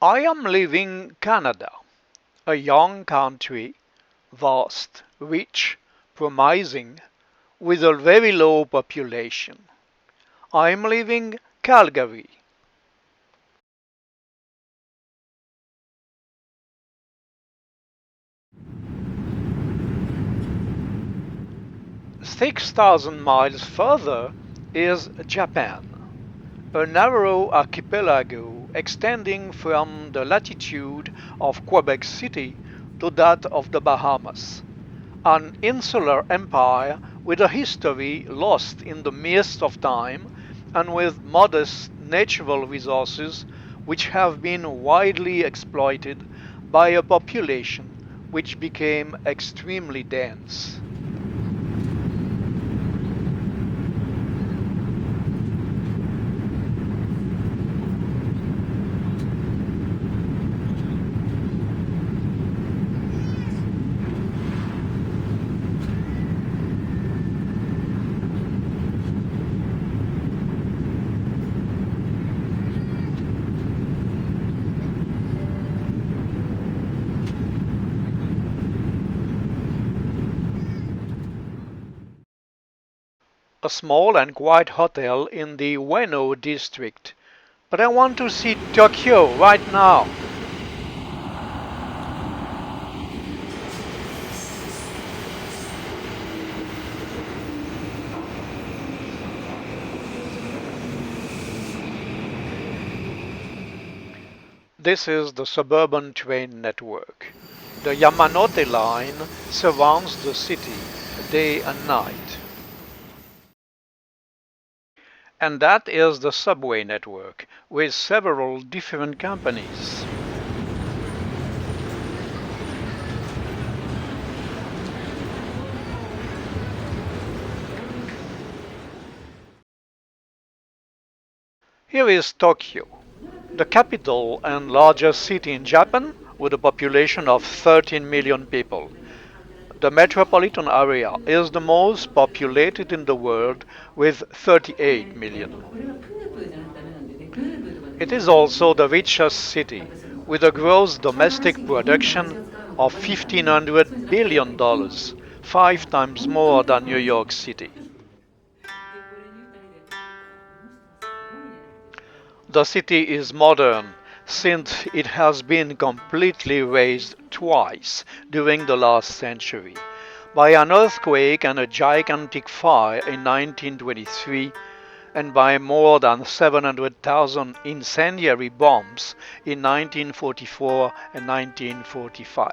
I am leaving Canada, a young country, vast, rich, promising, with a very low population. I am leaving Calgary. 6,000 miles further is Japan, a narrow archipelago extending from the latitude of Quebec City to that of the Bahamas, an insular empire with a history lost in the mist of time and with modest natural resources which have been widely exploited by a population which became extremely dense. A small and quiet hotel in the Ueno district. But I want to see Tokyo right now. This is the suburban train network. The Yamanote line surrounds the city day and night. And that is the subway network with several different companies. Here is Tokyo, the capital and largest city in Japan with a population of 13 million people. The metropolitan area is the most populated in the world with 38 million. It is also the richest city with a gross domestic production of $1,500 billion, 5 times more than New York City. The city is modern since it has been completely razed twice during the last century by an earthquake and a gigantic fire in 1923 and by more than 700,000 incendiary bombs in 1944 and 1945.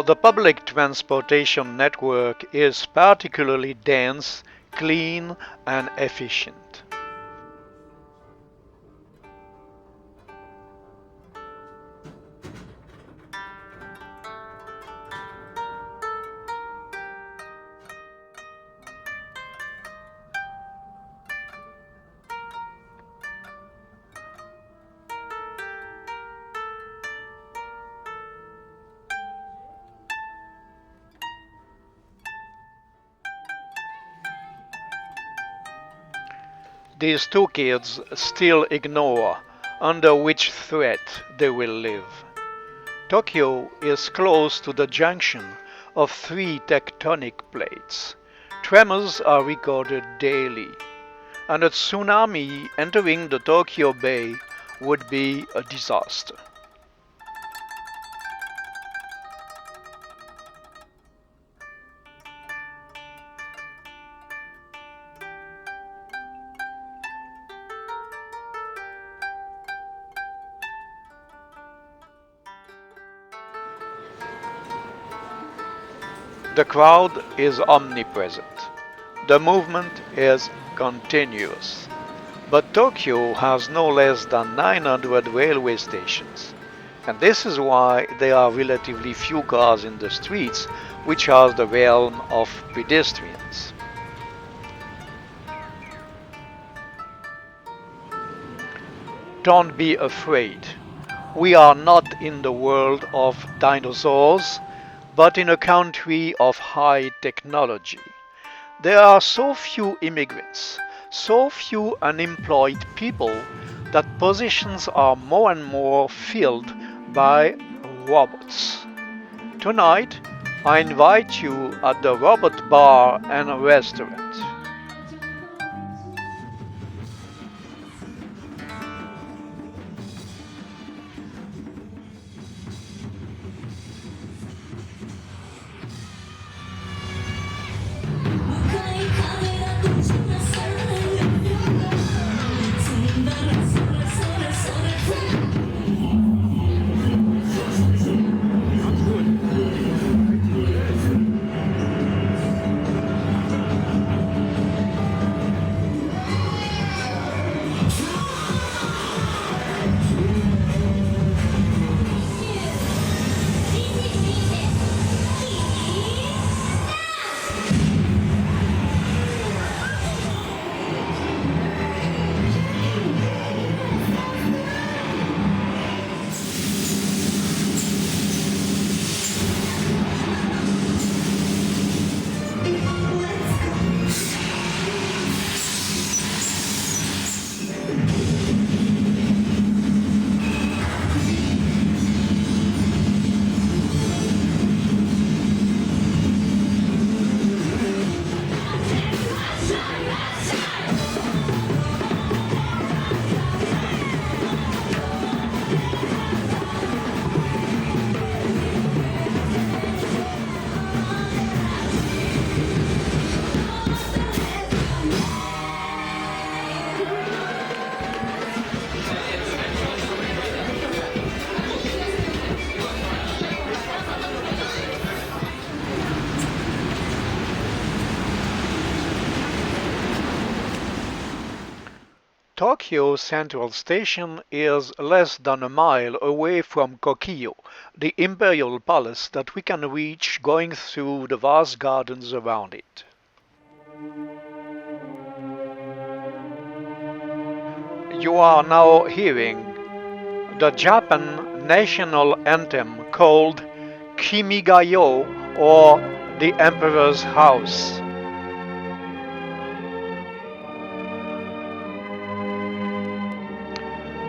The public transportation network is particularly dense, clean, and efficient. These two kids still ignore under which threat they will live. Tokyo is close to the junction of three tectonic plates. Tremors are recorded daily, and a tsunami entering the Tokyo Bay would be a disaster. The crowd is omnipresent. The movement is continuous. But Tokyo has no less than 900 railway stations, And this is why there are relatively few cars in the streets, which are the realm of pedestrians. Don't be afraid. We are not in the world of dinosaurs, but in a country of high technology. There are so few immigrants, so few unemployed people that positions are more and more filled by robots. Tonight, I invite you at the Robot Bar and Restaurant. Tokyo Central Station is less than a mile away from Kokyo, the imperial palace that we can reach going through the vast gardens around it. You are now hearing the Japan national anthem called Kimigayo or the Emperor's House.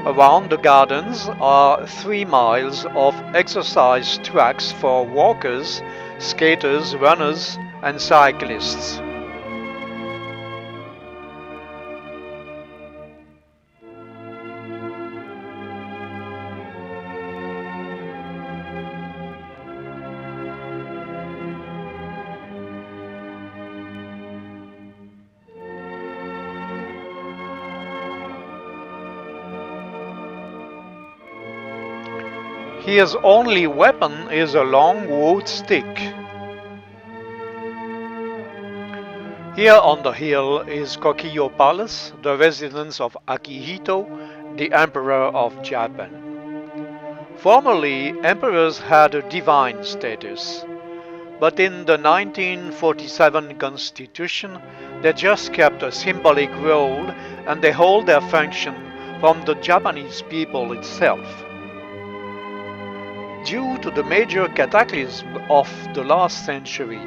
Around the gardens are 3 miles of exercise tracks for walkers, skaters, runners, and cyclists. His only weapon is a long wood stick. Here on the hill is Kokyo Palace, the residence of Akihito, the Emperor of Japan. Formerly, emperors had a divine status, but in the 1947 constitution, they just kept a symbolic role and they hold their function from the Japanese people itself. Due to the major cataclysm of the last century,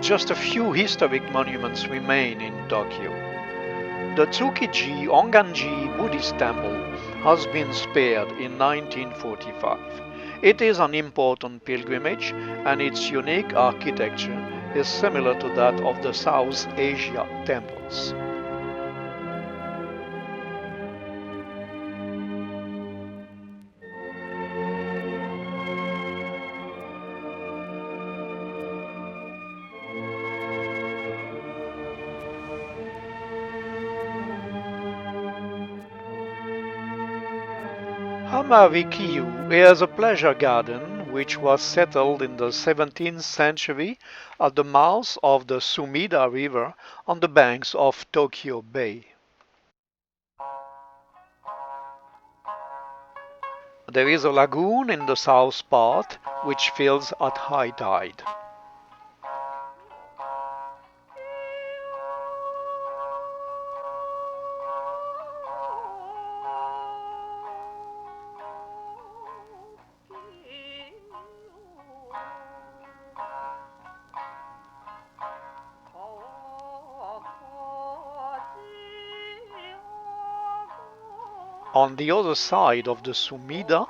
just a few historic monuments remain in Tokyo. The Tsukiji Onganji Buddhist temple has been spared in 1945. It is an important pilgrimage and its unique architecture is similar to that of the South Asia temples. Hamarikiyu is a pleasure garden which was settled in the 17th century at the mouth of the Sumida River on the banks of Tokyo Bay. There is a lagoon in the south part, which fills at high tide. On the other side of the Sumida,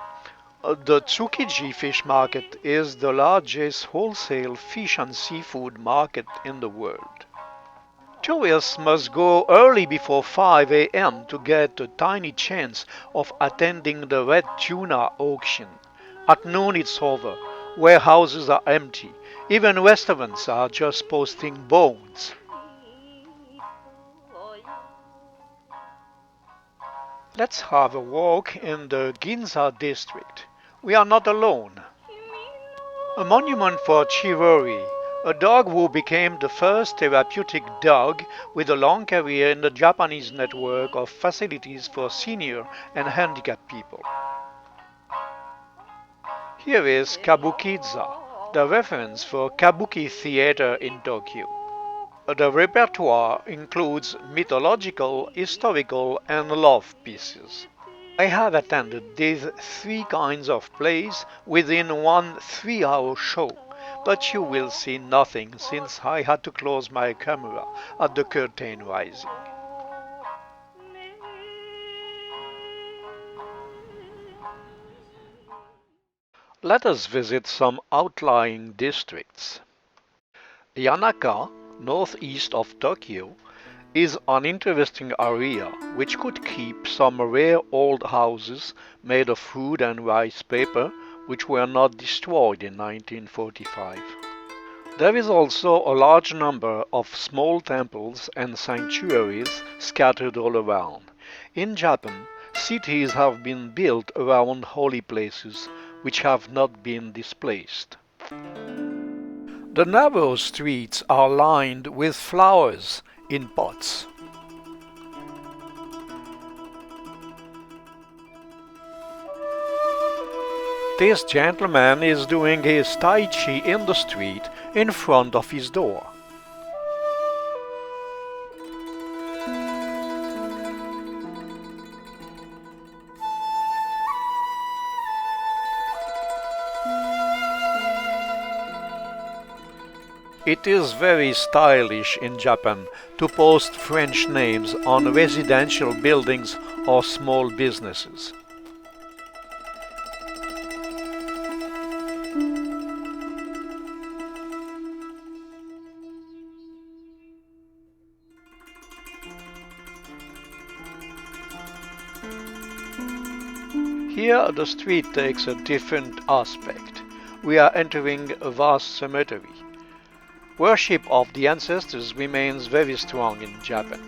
the Tsukiji fish market is the largest wholesale fish and seafood market in the world. Tourists must go early before 5 a.m. to get a tiny chance of attending the red tuna auction. At noon it's over. Warehouses are empty. Even restaurants are just posting bones. Let's have a walk in the Ginza district. We are not alone. A monument for Hewre, a dog who became the first therapeutic dog with a long career in the Japanese network of facilities for senior and handicapped people. Here is Kabukiza, the reference for kabuki theater in Tokyo. The repertoire includes mythological, historical, and love pieces. I have attended these three kinds of plays within one 3-hour show, but you will see nothing since I had to close my camera at the curtain rising. Let us visit some outlying districts. Yanaka, northeast of Tokyo, is an interesting area which could keep some rare old houses made of wood and rice paper which were not destroyed in 1945. There is also a large number of small temples and sanctuaries scattered all around. In Japan, cities have been built around holy places which have not been displaced. The narrow streets are lined with flowers in pots. This gentleman is doing his Tai Chi in the street in front of his door. It is very stylish in Japan to post French names on residential buildings or small businesses. Here the street takes a different aspect. We are entering a vast cemetery. Worship of the ancestors remains very strong in Japan.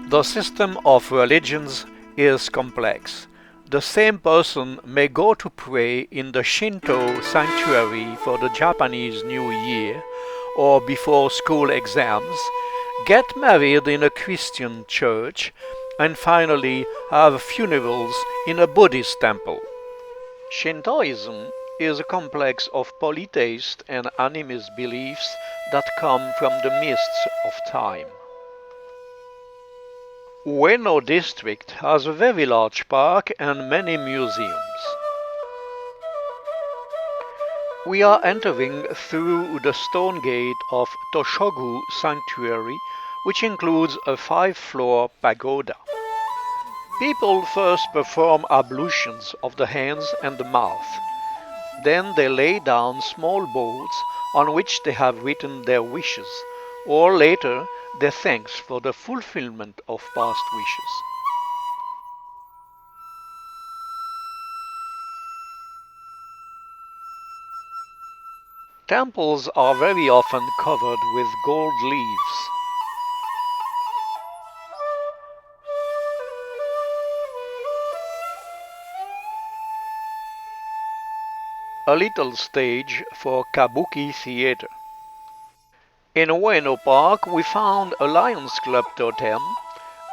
The system of religions is complex. The same person may go to pray in the Shinto sanctuary for the Japanese New Year or before school exams, get married in a Christian church, and finally have funerals in a Buddhist temple. Shintoism is a complex of polytheist and animist beliefs that come from the mists of time. Ueno district has a very large park and many museums. We are entering through the stone gate of Toshogu Sanctuary, which includes a 5-floor pagoda. People first perform ablutions of the hands and the mouth. Then they lay down small boards on which they have written their wishes, or later their thanks for the fulfillment of past wishes. Temples are very often covered with gold leaves. A little stage for kabuki theater. In Ueno Park we found a Lions Club totem,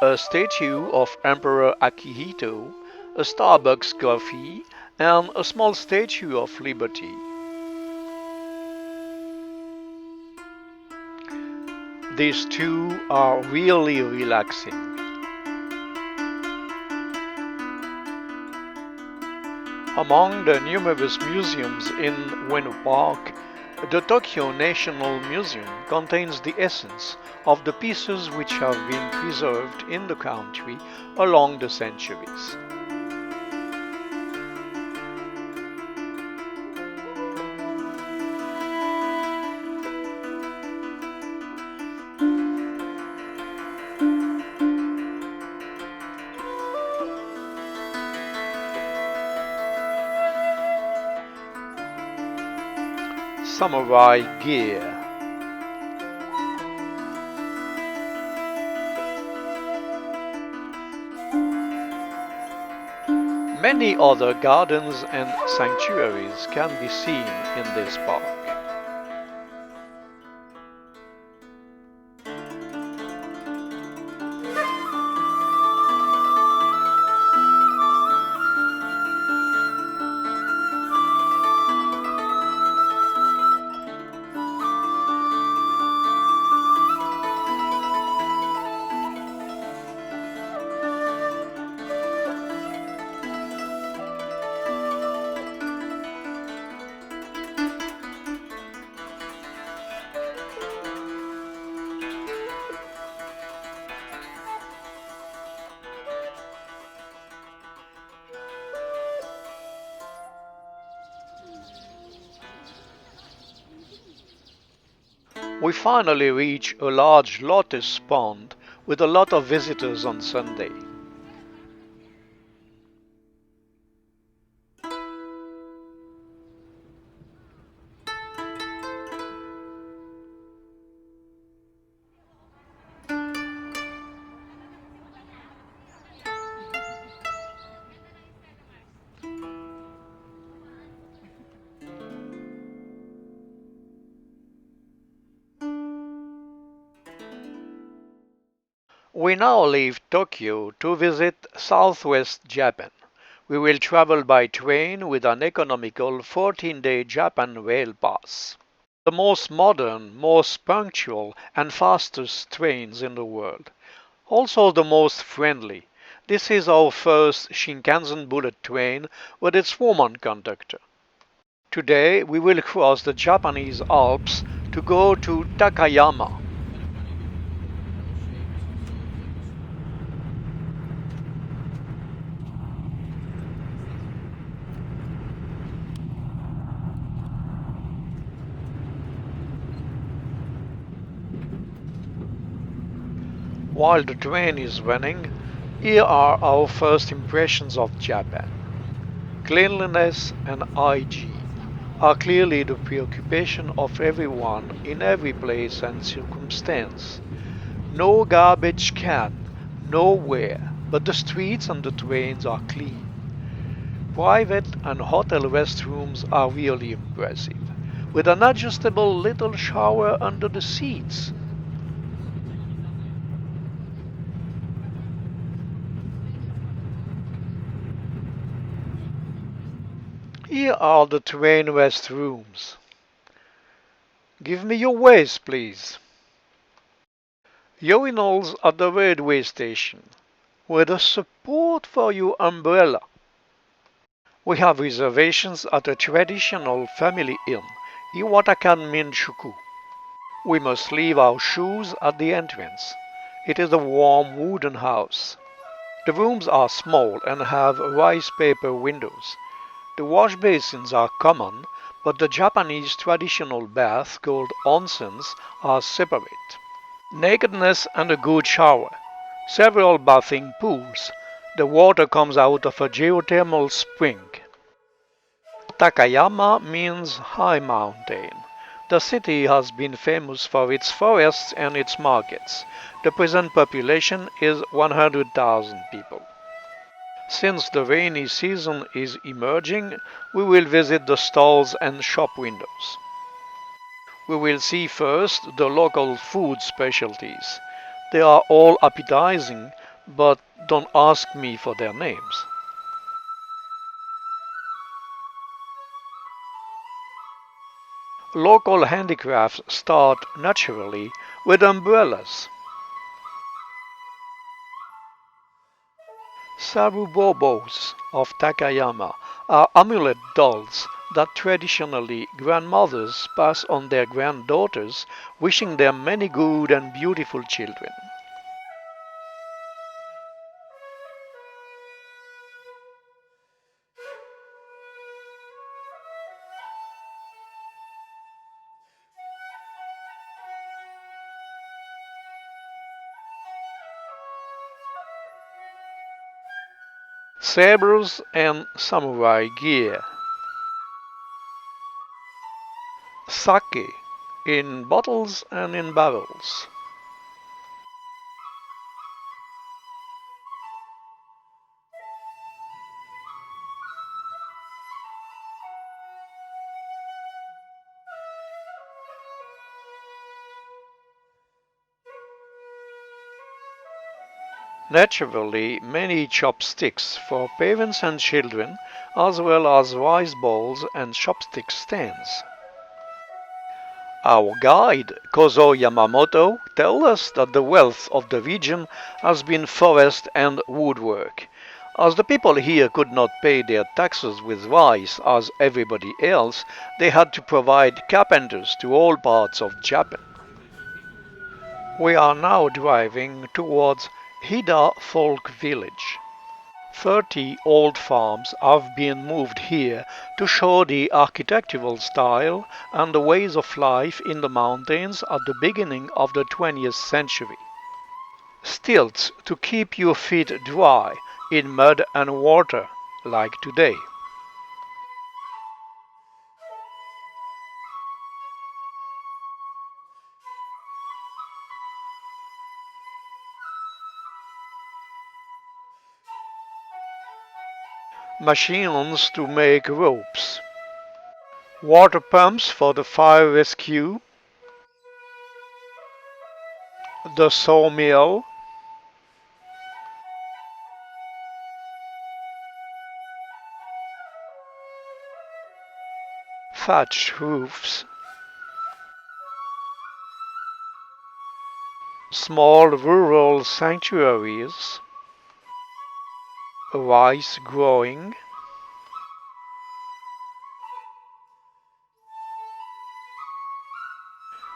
a statue of Emperor Akihito, a Starbucks coffee, and a small Statue of Liberty. These two are really relaxing. Among the numerous museums in Ueno Park, the Tokyo National Museum contains the essence of the pieces which have been preserved in the country along the centuries. Samurai gear. Many other gardens and sanctuaries can be seen in this park. We finally reach a large lotus pond with a lot of visitors on Sunday. We now leave Tokyo to visit southwest Japan. We will travel by train with an economical 14-day Japan Rail Pass. The most modern, most punctual, and fastest trains in the world. Also the most friendly. This is our first Shinkansen bullet train with its woman conductor. Today we will cross the Japanese Alps to go to Takayama. While the train is running, here are our first impressions of Japan. Cleanliness and hygiene are clearly the preoccupation of everyone in every place and circumstance. No garbage can, nowhere, but the streets and the trains are clean. Private and hotel restrooms are really impressive, with an adjustable little shower under the seats. Here are the train restrooms. Give me your waist, please. Urinals at the railway station, with a support for your umbrella. We have reservations at a traditional family inn, Iwatakan Minshuku. We must leave our shoes at the entrance. It is a warm wooden house. The rooms are small and have rice paper windows. The wash basins are common, but the Japanese traditional baths called onsens are separate. Nakedness and a good shower. Several bathing pools. The water comes out of a geothermal spring. Takayama means high mountain. The city has been famous for its forests and its markets. The present population is 100,000 people. Since the rainy season is emerging, we will visit the stalls and shop windows. We will see first the local food specialties. They are all appetizing, but don't ask me for their names. Local handicrafts start naturally with umbrellas. Sarubobos of Takayama are amulet dolls that traditionally grandmothers pass on their granddaughters, wishing them many good and beautiful children. Sabres and samurai gear. Sake in bottles and in barrels. Naturally, many chopsticks for parents and children, as well as rice bowls and chopstick stands. Our guide, Kozo Yamamoto, tells us that the wealth of the region has been forest and woodwork. As the people here could not pay their taxes with rice as everybody else, they had to provide carpenters to all parts of Japan. We are now driving towards Hida Folk Village. 30 old farms have been moved here to show the architectural style and the ways of life in the mountains at the beginning of the 20th century. Stilts to keep your feet dry in mud and water, like today. Machines to make ropes. Water pumps for the fire rescue. The sawmill. Thatch roofs. Small rural sanctuaries. Rice growing.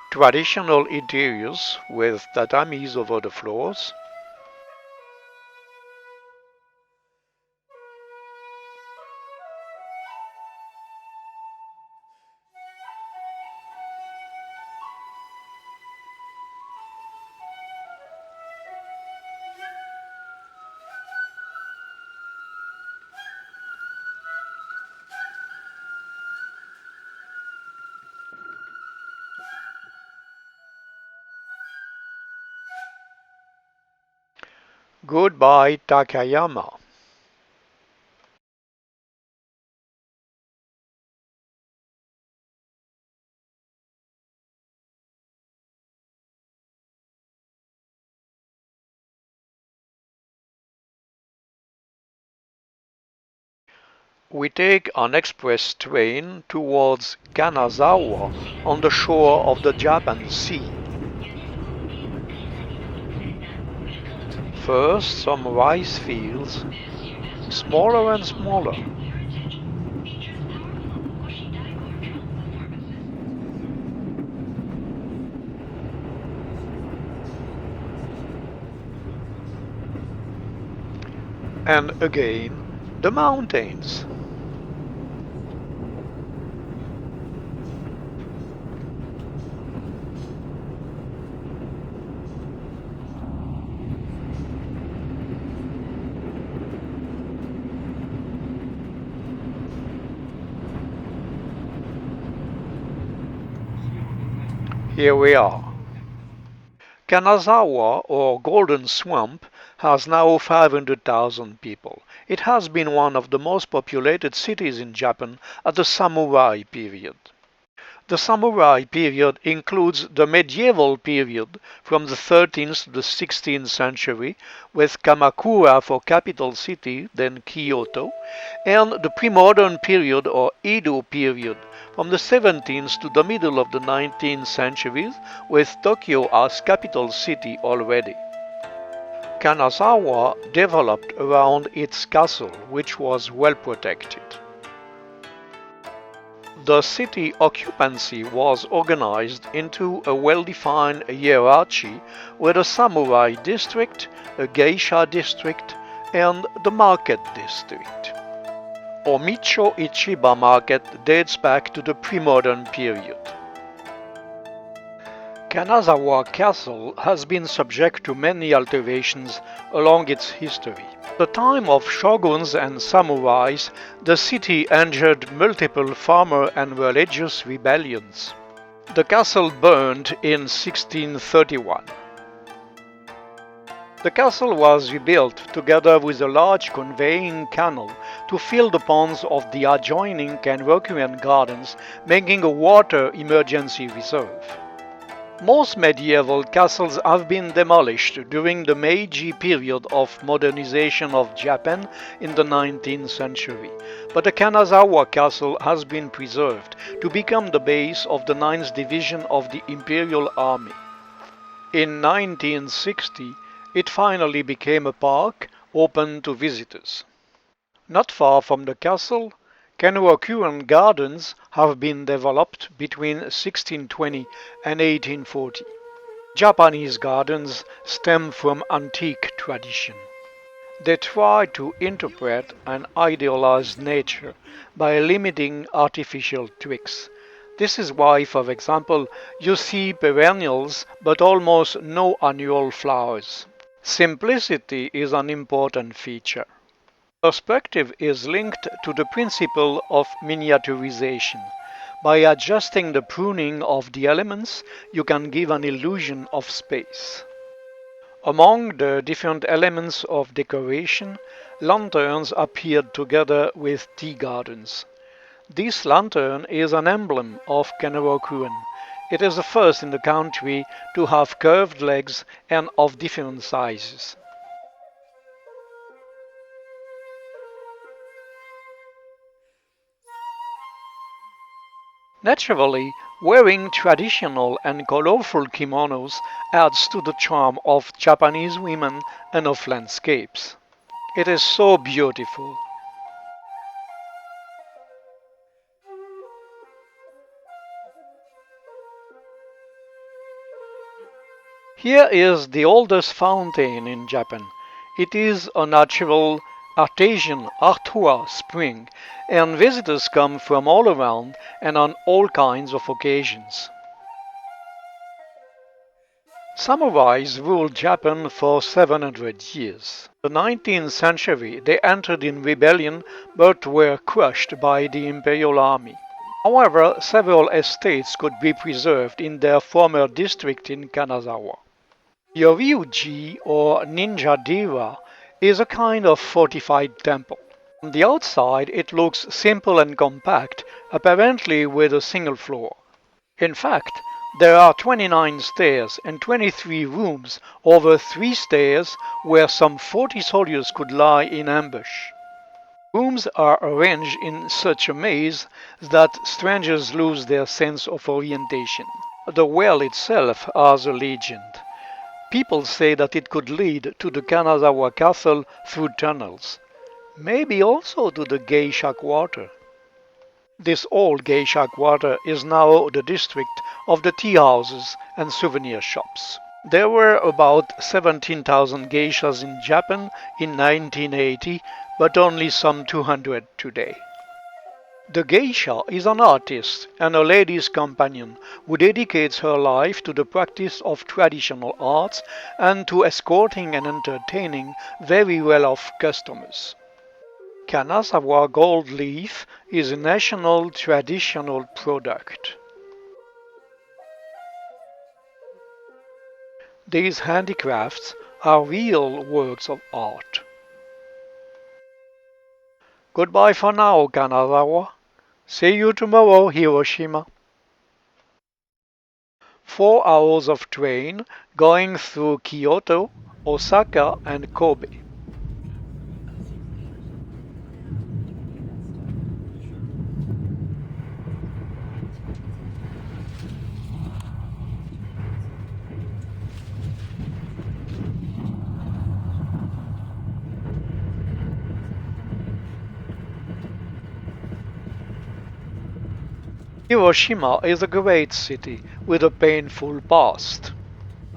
Traditional interiors with tatamis over the floors. Goodbye Takayama. We take an express train towards Kanazawa on the shore of the Japan Sea. First some rice fields, smaller and smaller. And again the mountains. Here we are. Kanazawa, or Golden Swamp, has now 500,000 people. It has been one of the most populated cities in Japan at the samurai period. The samurai period includes the medieval period from the 13th to the 16th century, with Kamakura for capital city, then Kyoto, and the pre-modern period or Edo period from the 17th to the middle of the 19th centuries, with Tokyo as capital city already. Kanazawa developed around its castle, which was well protected. The city occupancy was organized into a well-defined hierarchy with a samurai district, a geisha district, and the market district. Omicho Ichiba market dates back to the pre-modern period. Kanazawa Castle has been subject to many alterations along its history. At the time of shoguns and samurais, the city endured multiple farmer and religious rebellions. The castle burned in 1631. The castle was rebuilt together with a large conveying canal to fill the ponds of the adjoining Kawaguchiko gardens, making a water emergency reserve. Most medieval castles have been demolished during the Meiji period of modernization of Japan in the 19th century, but the Kanazawa Castle has been preserved to become the base of the 9th Division of the Imperial Army. In 1960, it finally became a park open to visitors. Not far from the castle, Kawaguchiko Gardens have been developed between 1620 and 1840. Japanese gardens stem from antique tradition. They try to interpret and idealize nature by limiting artificial tricks. This is why, for example, you see perennials but almost no annual flowers. Simplicity is an important feature. Perspective is linked to the principle of miniaturization. By adjusting the pruning of the elements, you can give an illusion of space. Among the different elements of decoration, lanterns appeared together with tea gardens. This lantern is an emblem of Kawaguchiko. It is the first in the country to have curved legs and of different sizes. Naturally, wearing traditional and colorful kimonos adds to the charm of Japanese women and of landscapes. It is so beautiful. Here is the oldest fountain in Japan. It is a natural artesian Artua spring, and visitors come from all around and on all kinds of occasions. Samurais ruled Japan for 700 years. In the 19th century, they entered in rebellion but were crushed by the imperial army. However, several estates could be preserved in their former district in Kanazawa. Yoryuji or Ninja Dera is a kind of fortified temple. On the outside it looks simple and compact, apparently with a single floor. In fact, there are 29 stairs and 23 rooms over 3 stairs where some 40 soldiers could lie in ambush. Rooms are arranged in such a maze that strangers lose their sense of orientation. The well itself has a legend. People say that it could lead to the Kanazawa castle through tunnels, maybe also to the geisha quarter. This old geisha quarter is now the district of the tea houses and souvenir shops. There were about 17,000 geishas in Japan in 1980, but only some 200 today. The geisha is an artist and a lady's companion who dedicates her life to the practice of traditional arts and to escorting and entertaining very well-off customers. Kanazawa gold leaf is a national traditional product. These handicrafts are real works of art. Goodbye for now, Kanazawa. See you tomorrow, Hiroshima. 4 hours of train going through Kyoto, Osaka, and Kobe. Hiroshima is a great city with a painful past.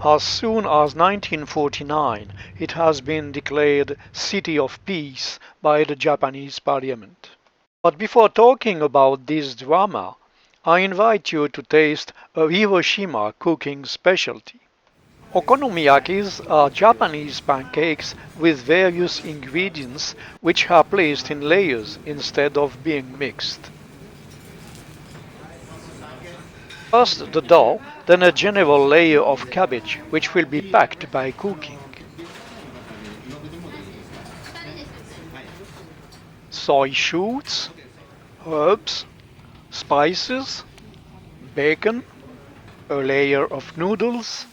As soon as 1949, it has been declared City of Peace by the Japanese Parliament. But before talking about this drama, I invite you to taste a Hiroshima cooking specialty. Okonomiyakis are Japanese pancakes with various ingredients which are placed in layers instead of being mixed. First the dough, then a general layer of cabbage which will be packed by cooking. Soy shoots, herbs, spices, bacon, a layer of noodles,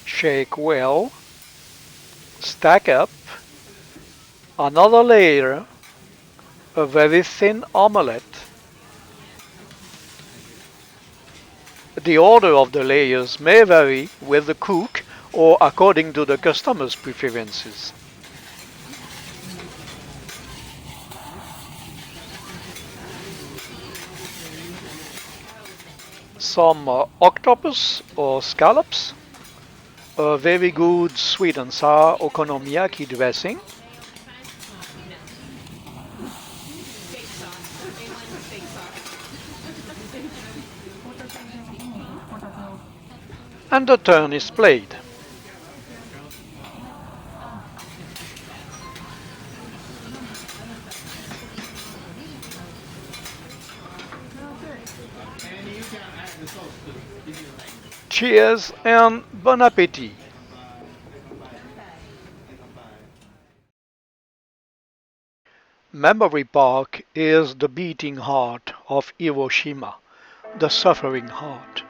shake well, stack up, another layer, a very thin omelette. The order of the layers may vary with the cook or according to the customer's preferences. Some octopus or scallops, a very good sweet and sour okonomiyaki dressing, and the turn is played. Cheers and bon appetit! Memory Park is the beating heart of Hiroshima, the suffering heart.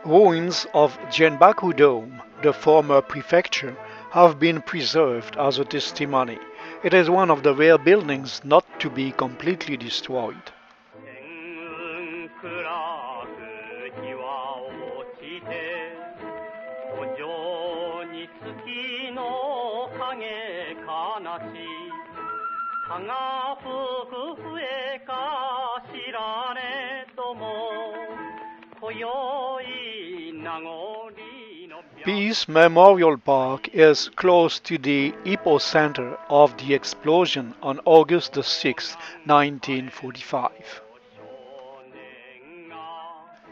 Ruins of Genbaku Dome, the former prefecture, have been preserved as a testimony. It is one of the rare buildings not to be completely destroyed. Peace Memorial Park is close to the epicenter of the explosion on August 6, 1945.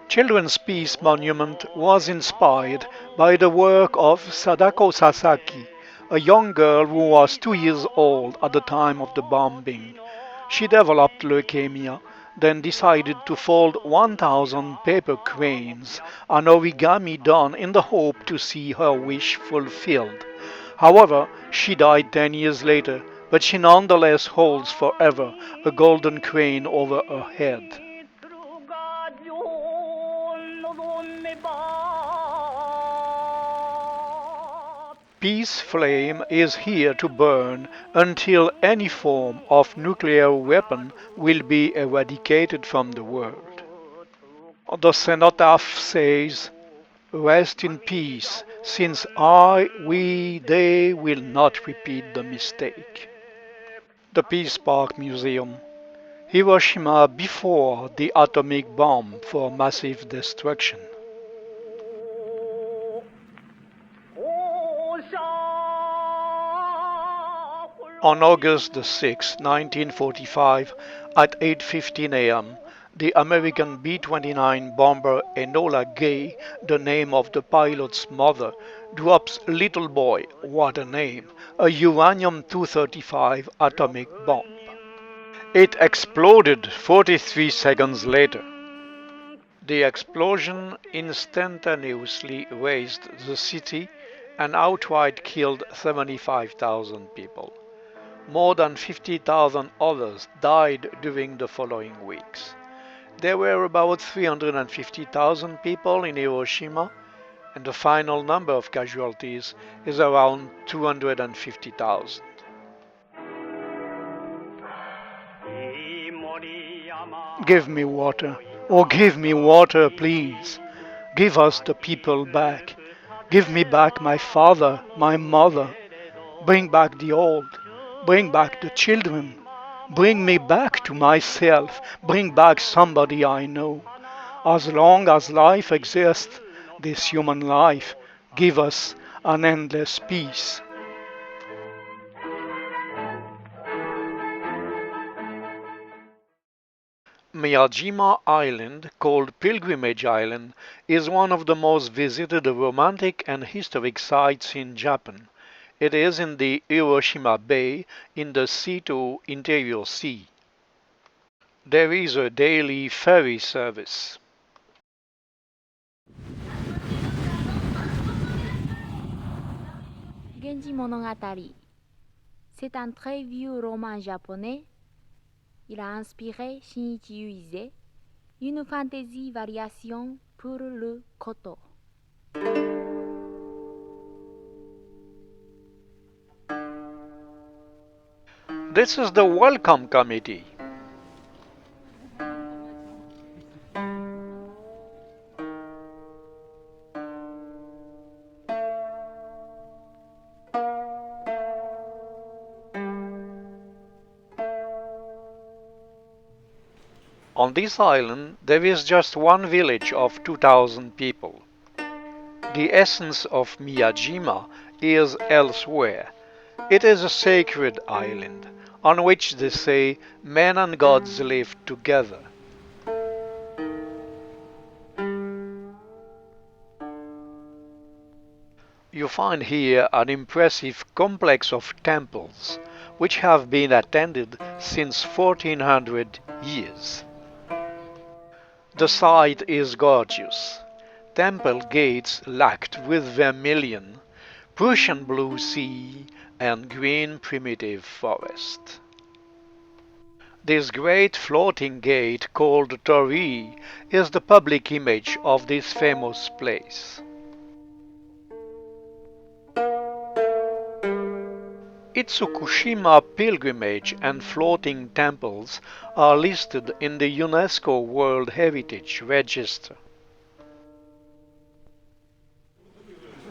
Children's Peace Monument was inspired by the work of Sadako Sasaki, a young girl who was 2 years old at the time of the bombing. She developed leukemia, then decided to fold 1,000 paper cranes, an origami done in the hope to see her wish fulfilled. However, she died 10 years later, but she nonetheless holds forever a golden crane over her head. Peace flame is here to burn until any form of nuclear weapon will be eradicated from the world. The cenotaph says, "Rest in peace, since they will not repeat the mistake." The Peace Park Museum. Hiroshima before the atomic bomb for massive destruction. On August 6, 1945, at 8:15 a.m., the American B-29 bomber Enola Gay, the name of the pilot's mother, drops Little Boy, what a name, a uranium-235 atomic bomb. It exploded 43 seconds later. The explosion instantaneously razed the city and outright killed 75,000 people. More than 50,000 others died during the following weeks. There were about 350,000 people in Hiroshima, and the final number of casualties is around 250,000. Give me water. Oh, give me water, please. Give us the people back. Give me back my father, my mother. Bring back the old. Bring back the children. Bring me back to myself. Bring back somebody I know. As long as life exists, this human life, give us an endless peace. Miyajima Island, called Pilgrimage Island, is one of the most visited romantic and historic sites in Japan. It is in the Hiroshima Bay in the Seto Interior Sea. There is a daily ferry service. Genji Monogatari. C'est un très vieux roman japonais. Il a inspiré Shinichi Yuize, une fantaisie variation pour le Kyoto. This is the Welcome Committee. On this island, there is just one village of 2,000 people. The essence of Miyajima is elsewhere. It is a sacred island, on which they say men and gods live together. You find here an impressive complex of temples, which have been attended since 1400 years. The site is gorgeous. Temple gates lacked with vermilion, Prussian blue sea, and green primitive forest. This great floating gate called Torii is the public image of this famous place. Itsukushima pilgrimage and floating temples are listed in the UNESCO World Heritage Register.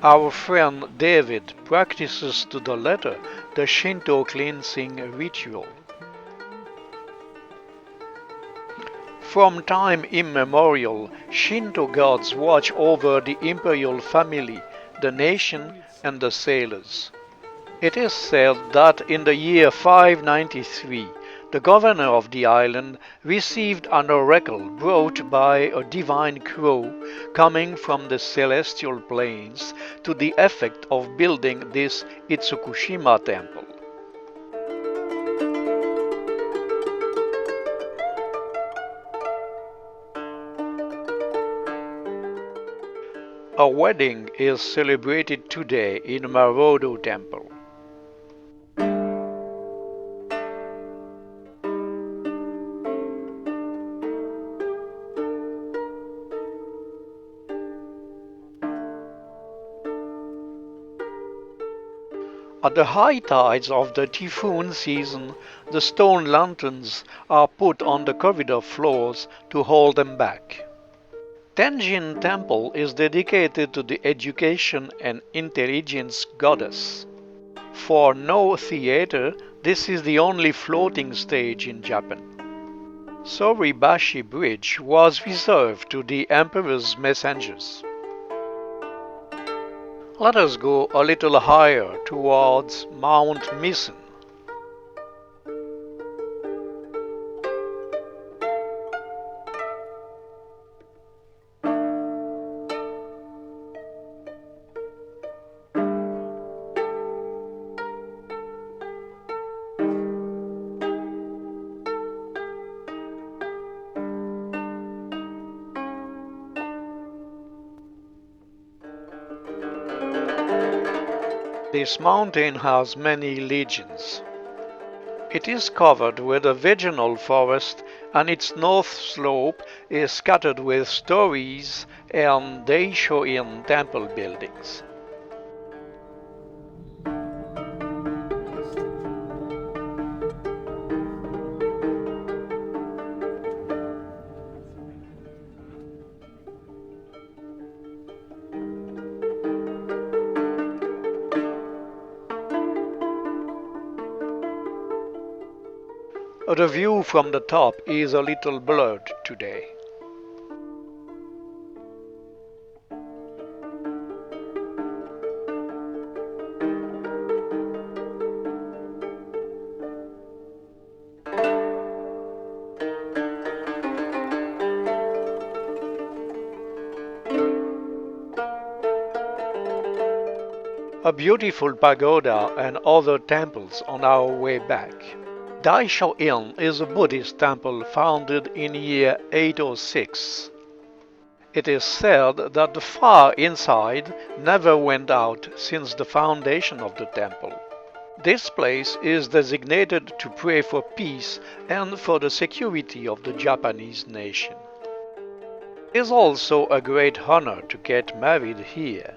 Our friend David practices to the letter the Shinto cleansing ritual. From time immemorial, Shinto gods watch over the imperial family, the nation, and the sailors. It is said that in the year 593, the governor of the island received an oracle brought by a divine crow coming from the celestial planes to the effect of building this Itsukushima temple. A wedding is celebrated today in Marodo Temple. At the high tides of the typhoon season, the stone lanterns are put on the corridor floors to hold them back. Tenjin Temple is dedicated to the education and intelligence goddess. For no theater, this is the only floating stage in Japan. Soribashi Bridge was reserved to the emperor's messengers. Let us go a little higher towards Mount Misen. This mountain has many legends. It is covered with a virginal forest and its north slope is scattered with stories and Daishoin temple buildings. The view from the top is a little blurred today. A beautiful pagoda and other temples on our way back. Daishoin is a Buddhist temple founded in year 806. It is said that the fire inside never went out since the foundation of the temple. This place is designated to pray for peace and for the security of the Japanese nation. It is also a great honor to get married here.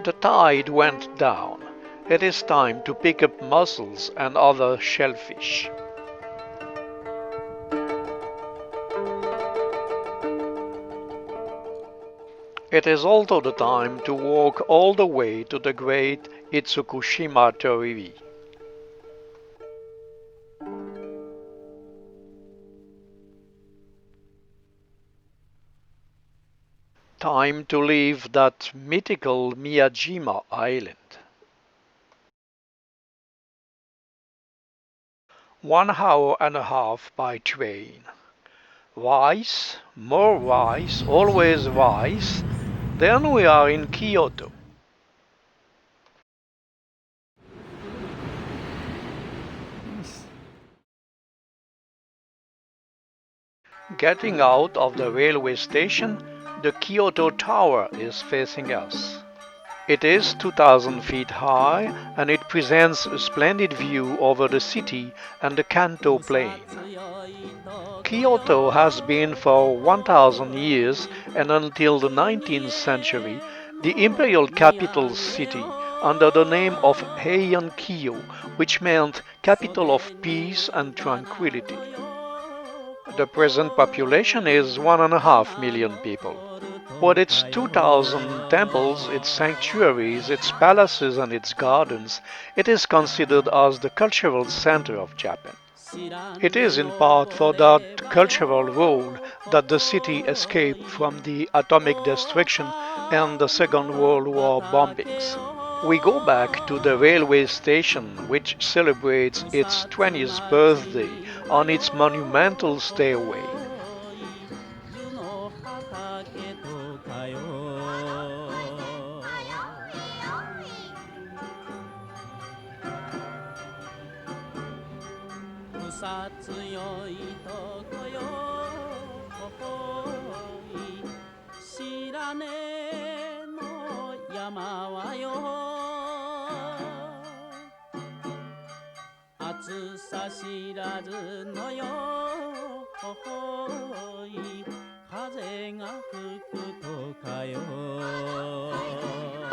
The tide went down. It is time to pick up mussels and other shellfish. It is also the time to walk all the way to the great Itsukushima Toriwi. Time to leave that mythical Miyajima island. 1 hour and a half by train. Wise, more wise, always wise. Then we are in Kyoto. Getting out of the railway station, the Kyoto Tower is facing us. It is 2,000 feet high and it presents a splendid view over the city and the Kanto plain. Kyoto has been for 1,000 years and until the 19th century the imperial capital city under the name of Heian Kyo, which meant capital of peace and tranquility. The present population is 1.5 million people. With its 2,000 temples, its sanctuaries, its palaces and its gardens, it is considered as the cultural center of Japan. It is in part for that cultural role that the city escaped from the atomic destruction and the Second World War bombings. We go back to the railway station, which celebrates its 20th birthday on its monumental stairway.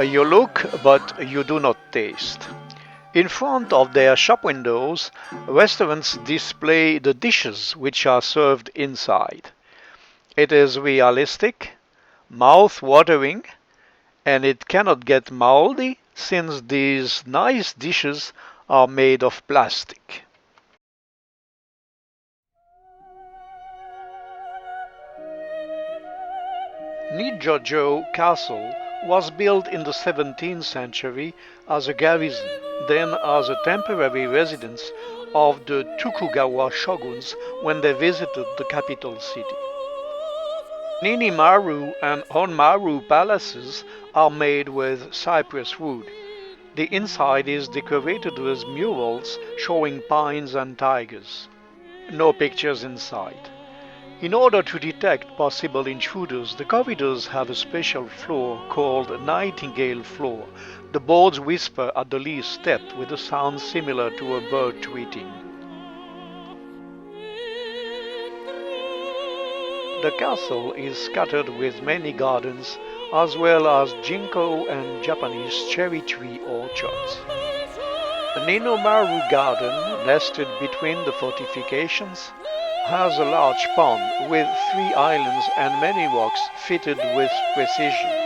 You look, but you do not taste. In front of their shop windows, restaurants display the dishes which are served inside. It is realistic, mouth-watering, and it cannot get moldy since these nice dishes are made of plastic. Nijojo Castle was built in the 17th century as a garrison, then as a temporary residence of the Tokugawa shoguns when they visited the capital city. Ninimaru and Honmaru palaces are made with cypress wood. The inside is decorated with murals showing pines and tigers. No pictures inside. In order to detect possible intruders, the corridors have a special floor called nightingale floor. The boards whisper at the least step with a sound similar to a bird tweeting. The castle is scattered with many gardens, as well as ginkgo and Japanese cherry tree orchards. The Ninomaru garden, nested between the fortifications, has a large pond with 3 islands and many rocks fitted with precision.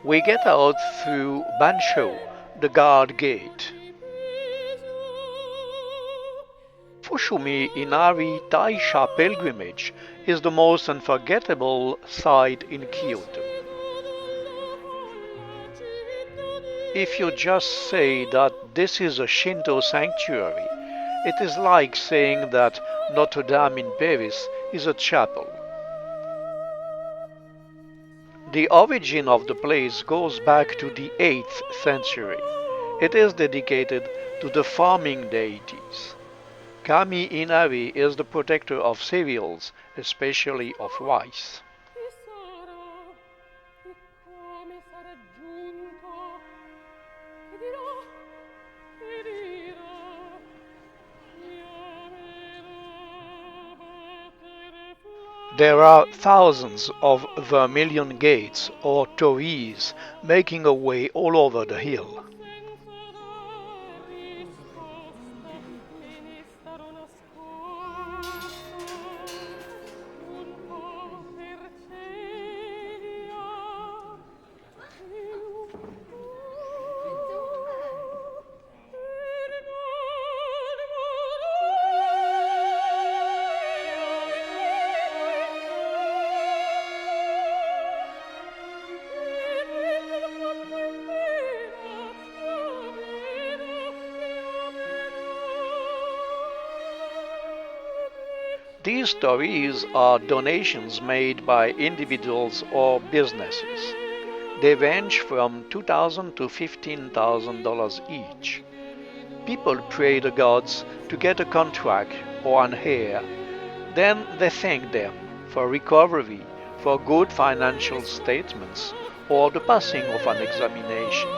We get out through Bansho, the guard gate. Fushimi Inari Taisha pilgrimage is the most unforgettable site in Kyoto. If you just say that this is a Shinto sanctuary, it is like saying that Notre Dame in Paris is a chapel. The origin of the place goes back to the 8th century. It is dedicated to the farming deities. Kami Inari is the protector of cereals, especially of rice. There are thousands of vermilion gates or tories making a way all over the hill. These stories are donations made by individuals or businesses. They range from $2,000 to $15,000 each. People pray the gods to get a contract or an heir. Then they thank them for recovery, for good financial statements, or the passing of an examination.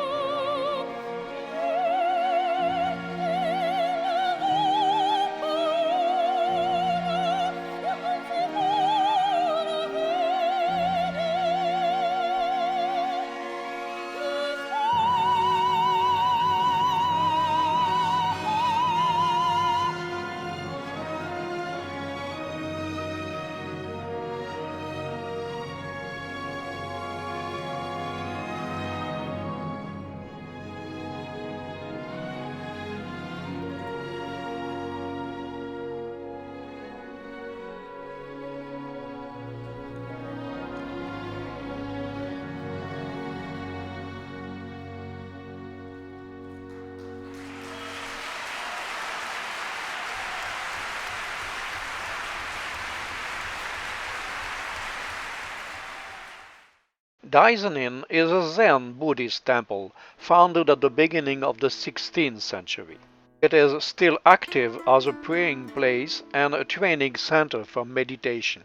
Daisen is a Zen Buddhist temple founded at the beginning of the 16th century. It is still active as a praying place and a training center for meditation.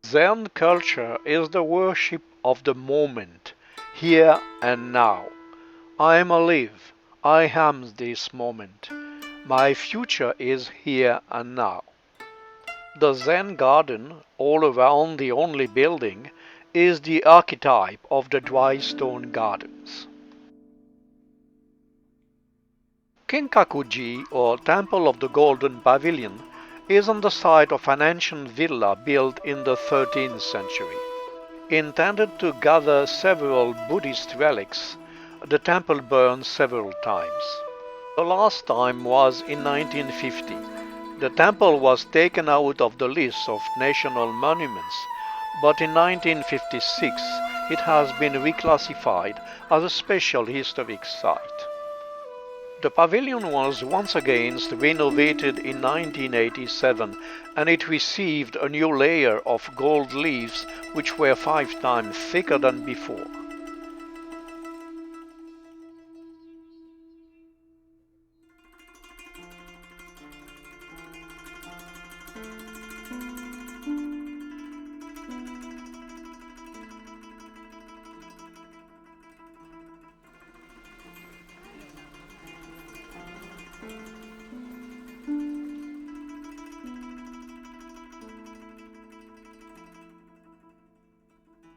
Zen culture is the worship of the moment, here and now. I am alive. I am this moment. My future is here and now. The Zen garden, all around the only building, is the archetype of the dry stone gardens. Kinkakuji, or Temple of the Golden Pavilion, is on the site of an ancient villa built in the 13th century. Intended to gather several Buddhist relics, the temple burned several times. The last time was in 1950. The temple was taken out of the list of national monuments, but in 1956 it has been reclassified as a special historic site. The pavilion was once again renovated in 1987 and it received a new layer of gold leaves which were 5 times thicker than before.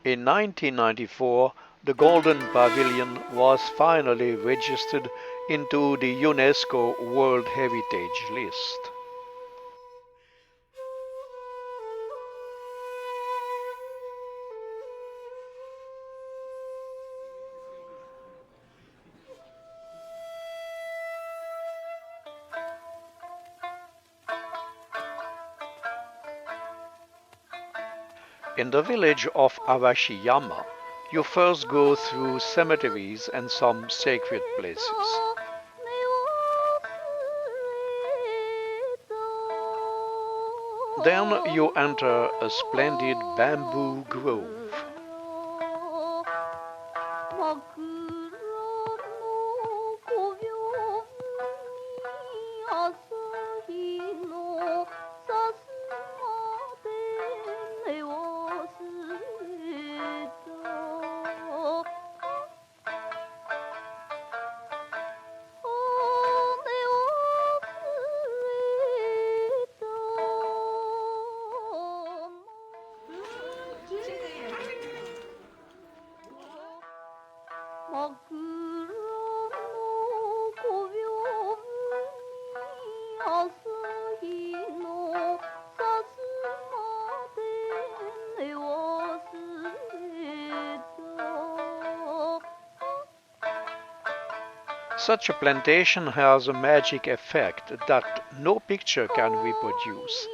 In 1994, the Golden Pavilion was finally registered into the UNESCO World Heritage List. In the village of Arashiyama, you first go through cemeteries and some sacred places. Then you enter a splendid bamboo grove. Such a plantation has a magic effect that no picture can reproduce.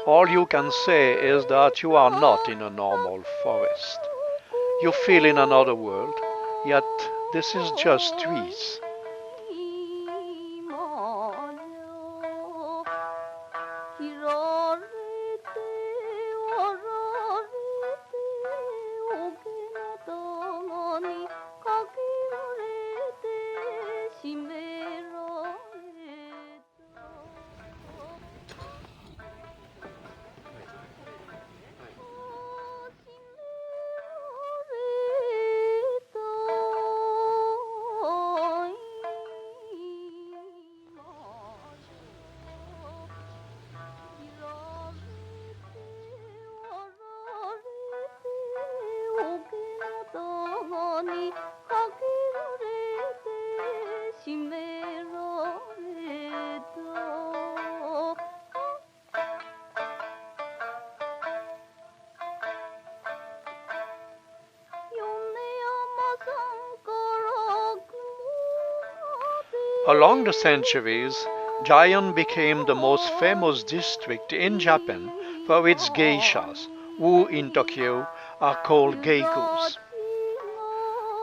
All you can say is that you are not in a normal forest. You feel in another world, yet this is just trees. Along the centuries, Gion became the most famous district in Japan for its geishas, who in Tokyo are called geikos.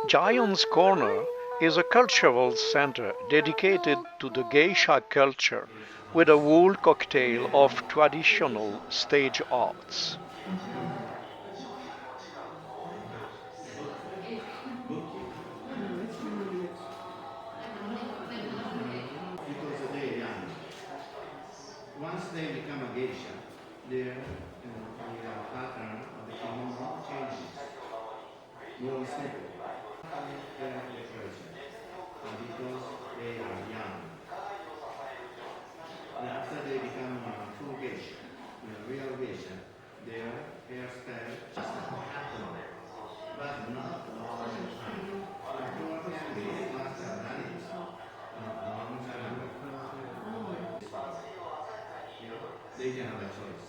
Gion's Corner is a cultural center dedicated to the geisha culture with a whole cocktail of traditional stage arts. Because they're young. Once they become a geisha, their the pattern of the kimono changes more simple. Their decoration because they are young. And after they become full geisha, real geisha, their hairstyle just happen, but not all the time. Unfortunately, must have done it. They can have a choice.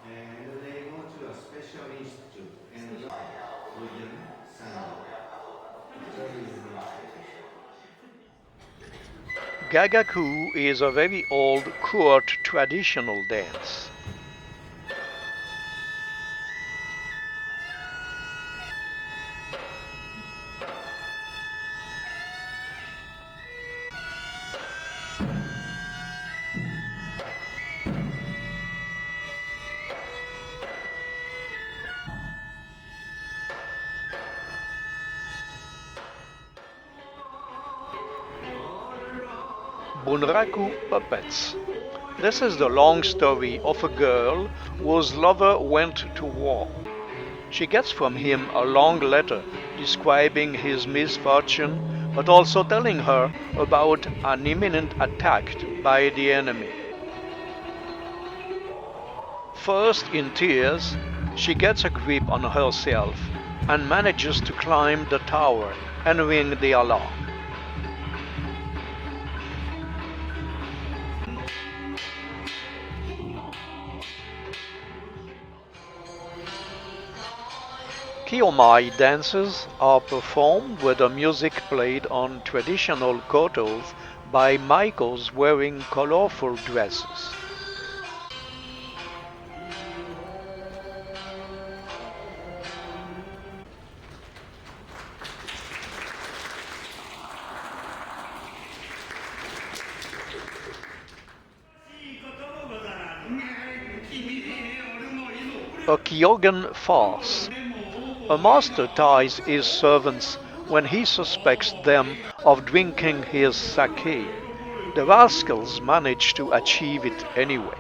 And they go to a special institute and learn wooden sandal. Very unique. Gagaku is a very old court traditional dance. Bunraku puppets. This is the long story of a girl whose lover went to war. She gets from him a long letter describing his misfortune, but also telling her about an imminent attack by the enemy. First in tears, she gets a grip on herself and manages to climb the tower and ring the alarm. Kiyomai dances are performed with the music played on traditional kotos by maikos wearing colorful dresses. A Kyogen farce. A master ties his servants when he suspects them of drinking his sake. The rascals manage to achieve it anyway.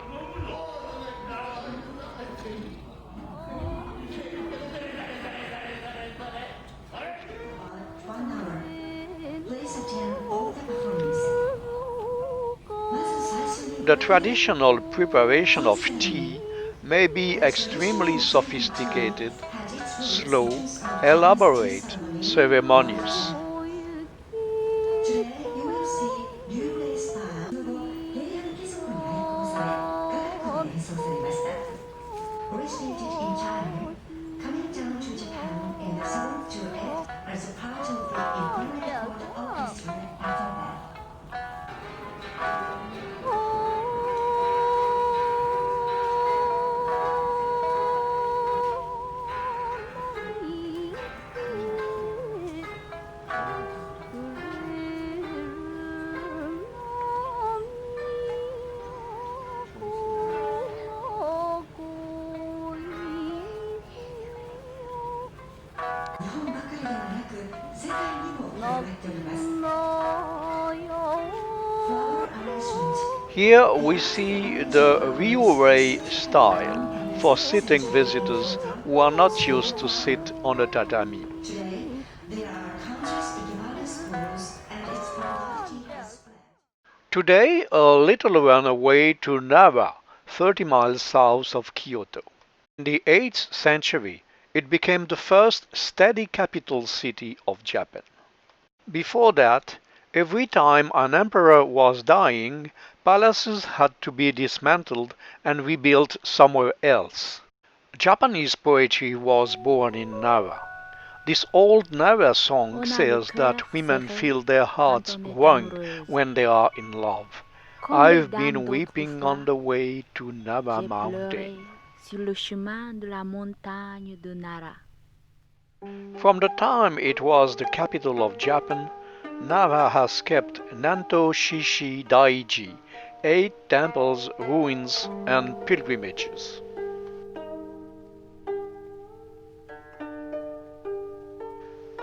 The traditional preparation of tea may be extremely sophisticated, slow, elaborate, ceremonious. Originated in China, coming down to Japan and sold to it as a part of the Imperial Court Orchestra after that. Here we see the Hewre style for sitting visitors who are not used to sit on a tatami. Today, there are countless equivalent schools and its popularity has spread. Today, a little run away to Nara, 30 miles south of Kyoto. In the 8th century, it became the first steady capital city of Japan. Before that, every time an emperor was dying, palaces had to be dismantled and rebuilt somewhere else. Japanese poetry was born in Nara. This old Nara song says that women feel their hearts wrung when they are in love. I've been weeping on the way to Nara Mountain. Sur le chemin de la montagne de Nara. From the time it was the capital of Japan, Nara has kept Nanto Shishi Daiji, 8 temples, ruins, and pilgrimages.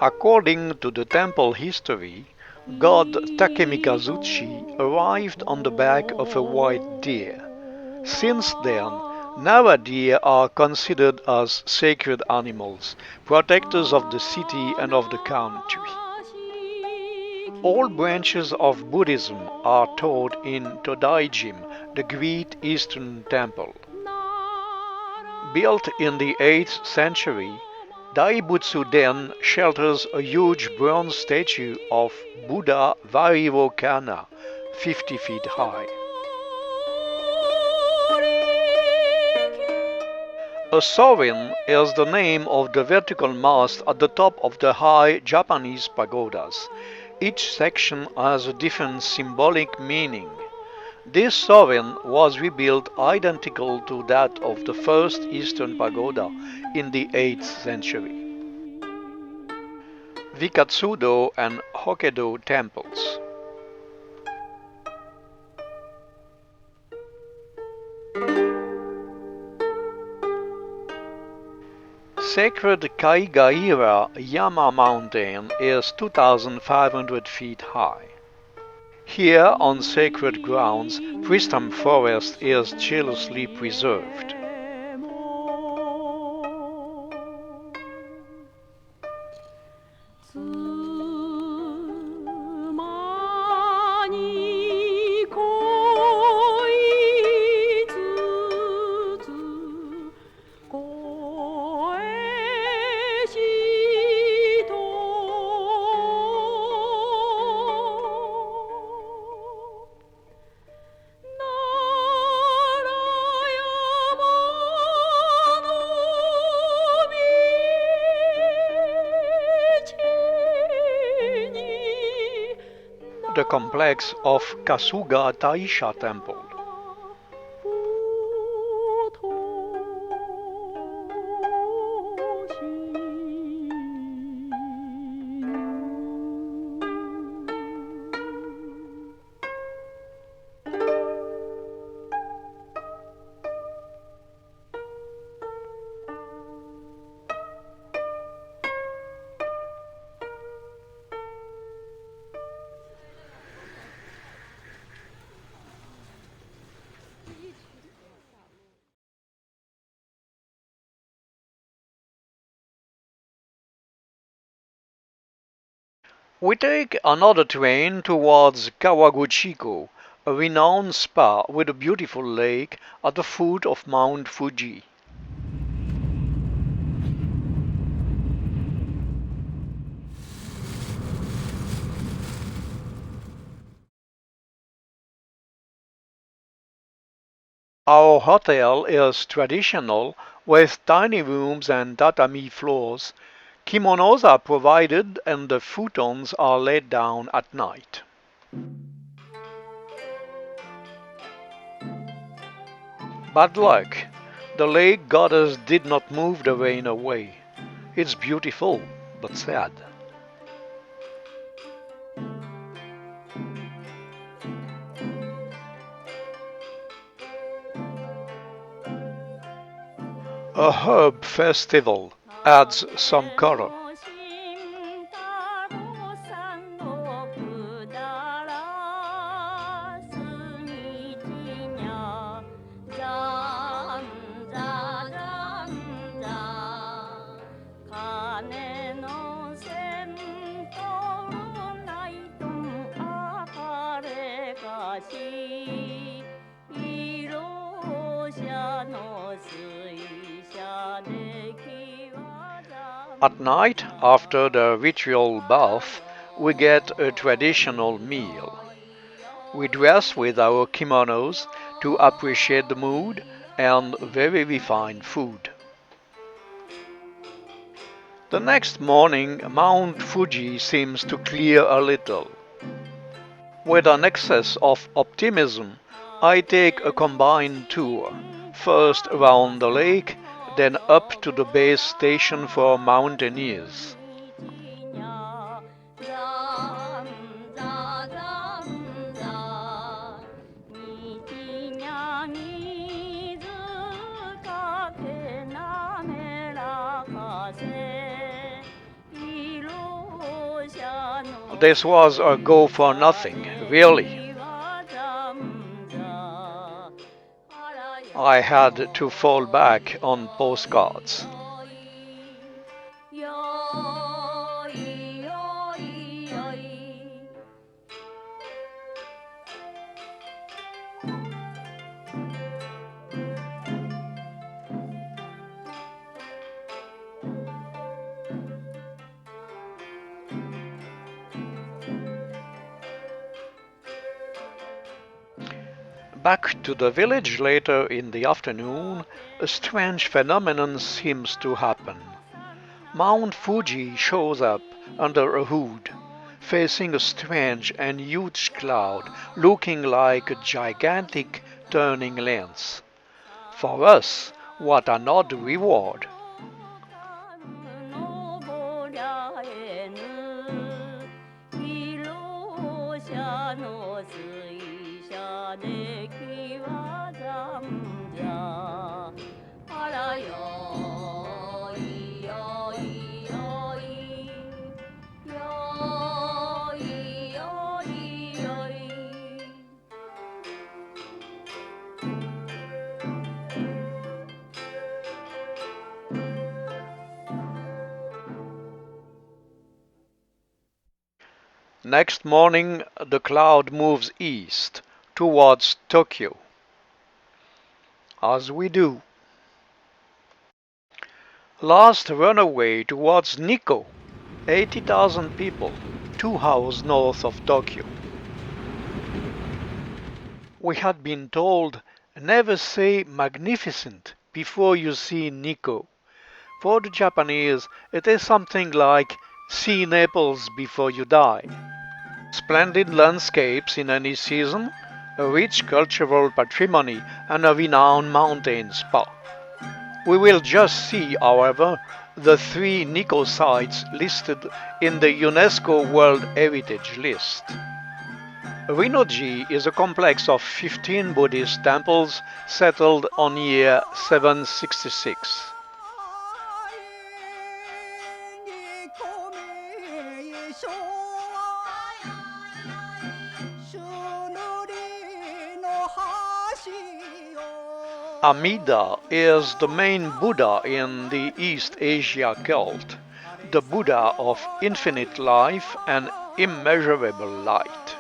According to the temple history, god Takemikazuchi arrived on the back of a white deer. Since then, Nara deer are considered as sacred animals, protectors of the city and of the country. All branches of Buddhism are taught in Todaijim, the Great Eastern Temple. Built in the 8th century, Daibutsu-den shelters a huge bronze statue of Buddha Vairocana, 50 feet high. A sorin is the name of the vertical mast at the top of the high Japanese pagodas. Each section has a different symbolic meaning. This sorin was rebuilt identical to that of the first Eastern pagoda in the 8th century. Vikatsudo and Hokkaido temples. Sacred Kaigaira Yama Mountain is 2,500 feet high. Here, on sacred grounds, Tristram Forest is jealously preserved. The complex of Kasuga Taisha Temple. We take another train towards Kawaguchiko, a renowned spa with a beautiful lake at the foot of Mount Fuji. Our hotel is traditional with tiny rooms and tatami floors. Kimonos are provided and the futons are laid down at night. Bad luck. The lake goddess did not move the rain away. It's beautiful, but sad. A herb festival adds some color. At night, after the ritual bath, we get a traditional meal. We dress with our kimonos to appreciate the mood and very refined food. The next morning, Mount Fuji seems to clear a little. With an excess of optimism, I take a combined tour, first around the lake, then up to the base station for mountaineers. This was a go for nothing, really. I had to fall back on postcards. Back to the village later in the afternoon, a strange phenomenon seems to happen. Mount Fuji shows up under a hood, facing a strange and huge cloud looking like a gigantic turning lens. For us, what an odd reward! Next morning, the cloud moves east towards Tokyo, as we do. Last runaway towards Nikko, 80,000 people, 2 hours north of Tokyo. We had been told never say magnificent before you see Nikko. For the Japanese, it is something like see Naples before you die. Splendid landscapes in any season, a rich cultural patrimony, and a renowned mountain spa. We will just see, however, the 3 Nikko sites listed in the UNESCO World Heritage List. Rinnoji is a complex of 15 Buddhist temples settled on year 766. Amida is the main Buddha in the East Asia cult, the Buddha of infinite life and immeasurable light.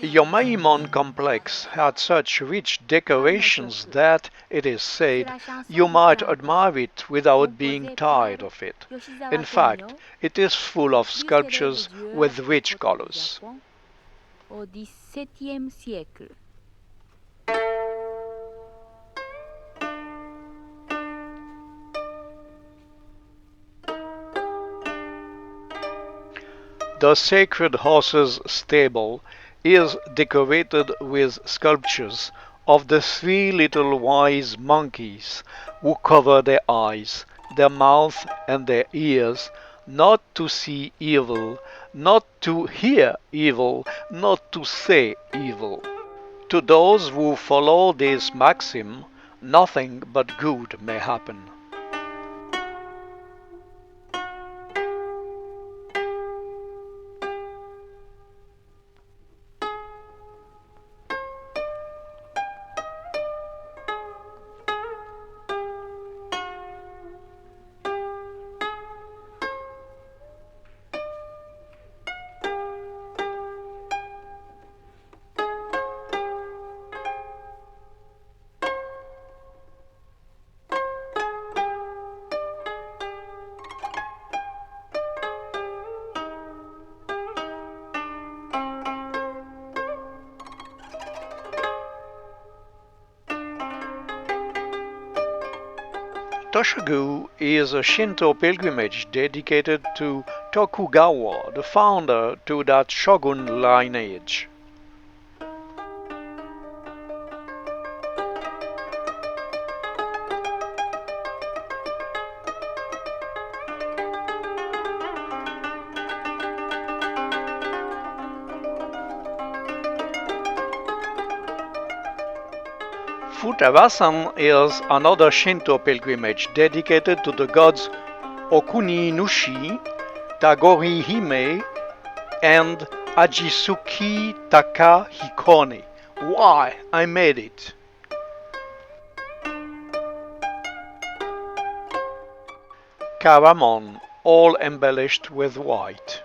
Yomaimon complex had such rich decorations that, it is said, you might admire it without being tired of it. In fact, it is full of sculptures with rich colors. Au XVIIe siècle. The Sacred Horses stable is decorated with sculptures of the 3 little wise monkeys who cover their eyes, their mouth, and their ears, not to see evil, not to hear evil, not to say evil. To those who follow this maxim, nothing but good may happen. Toshogu is a Shinto pilgrimage dedicated to Tokugawa, the founder to that shogun lineage. Futarasan is another Shinto pilgrimage dedicated to the gods Okuni Nushi, Tagori Hime, and Ajisuki Takahikone. Why, I made it! Karamon, all embellished with white.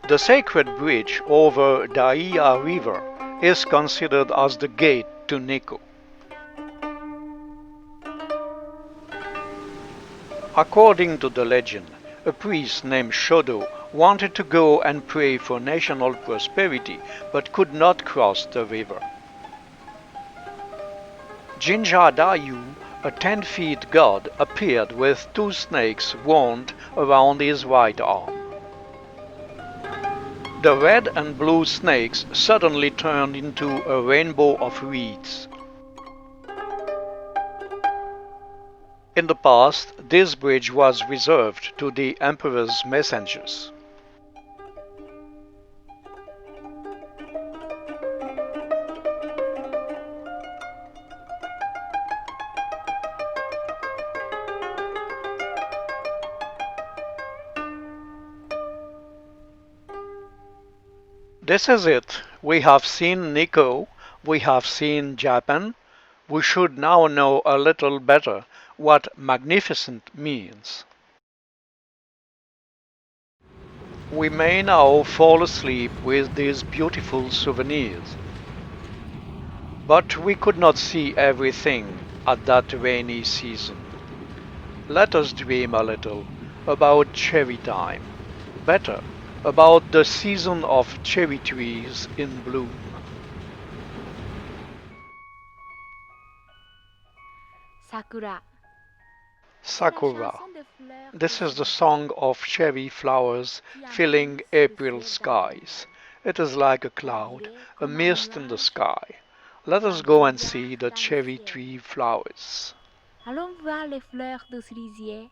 The sacred bridge over Daiya River is considered as the gate to Nikko. According to the legend, a priest named Shodo wanted to go and pray for national prosperity but could not cross the river. Jinja Dayu, a 10-feet god, appeared with 2 snakes wound around his right arm. The red and blue snakes suddenly turned into a rainbow of reeds. In the past, this bridge was reserved to the emperor's messengers. This is it. We have seen Nikko, we have seen Japan. We should now know a little better what magnificent means. We may now fall asleep with these beautiful souvenirs. But we could not see everything at that rainy season. Let us dream a little about cherry time. Better, about the season of cherry trees in bloom. Sakura. Sakura. This is the song of cherry flowers filling April skies. It is like a cloud, a mist in the sky. Let us go and see the cherry tree flowers. Allons voir les fleurs de cerisier.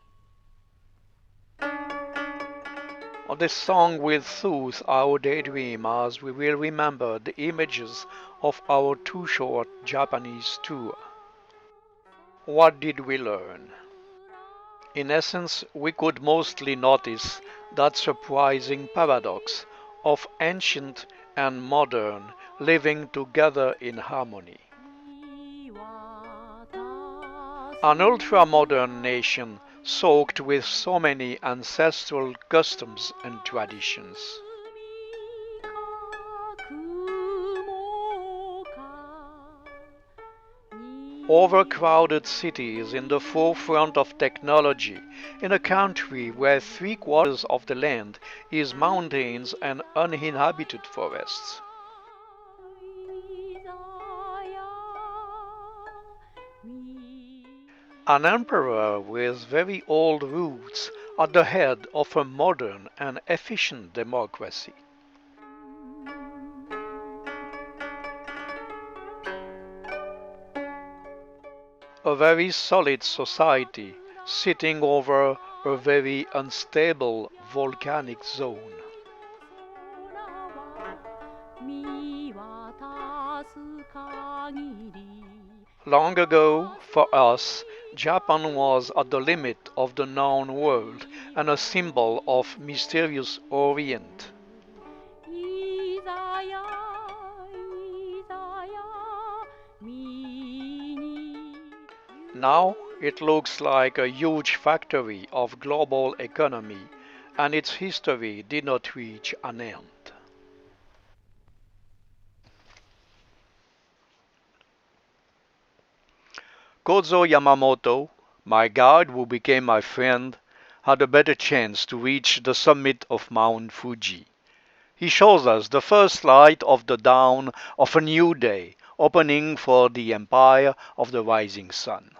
This song will soothe our daydream as we will remember the images of our too short Japanese tour. What did we learn? In essence, we could mostly notice that surprising paradox of ancient and modern living together in harmony. An ultra-modern nation soaked with so many ancestral customs and traditions. Overcrowded cities in the forefront of technology in a country where 3/4 of the land is mountains and uninhabited forests. An emperor with very old roots at the head of a modern and efficient democracy. A very solid society sitting over a very unstable volcanic zone. Long ago, for us, Japan was at the limit of the known world and a symbol of mysterious Orient. Now it looks like a huge factory of global economy, and its history did not reach an end. Kozo Yamamoto, my guide who became my friend, had a better chance to reach the summit of Mount Fuji. He shows us the first light of the dawn of a new day, opening for the empire of the rising sun.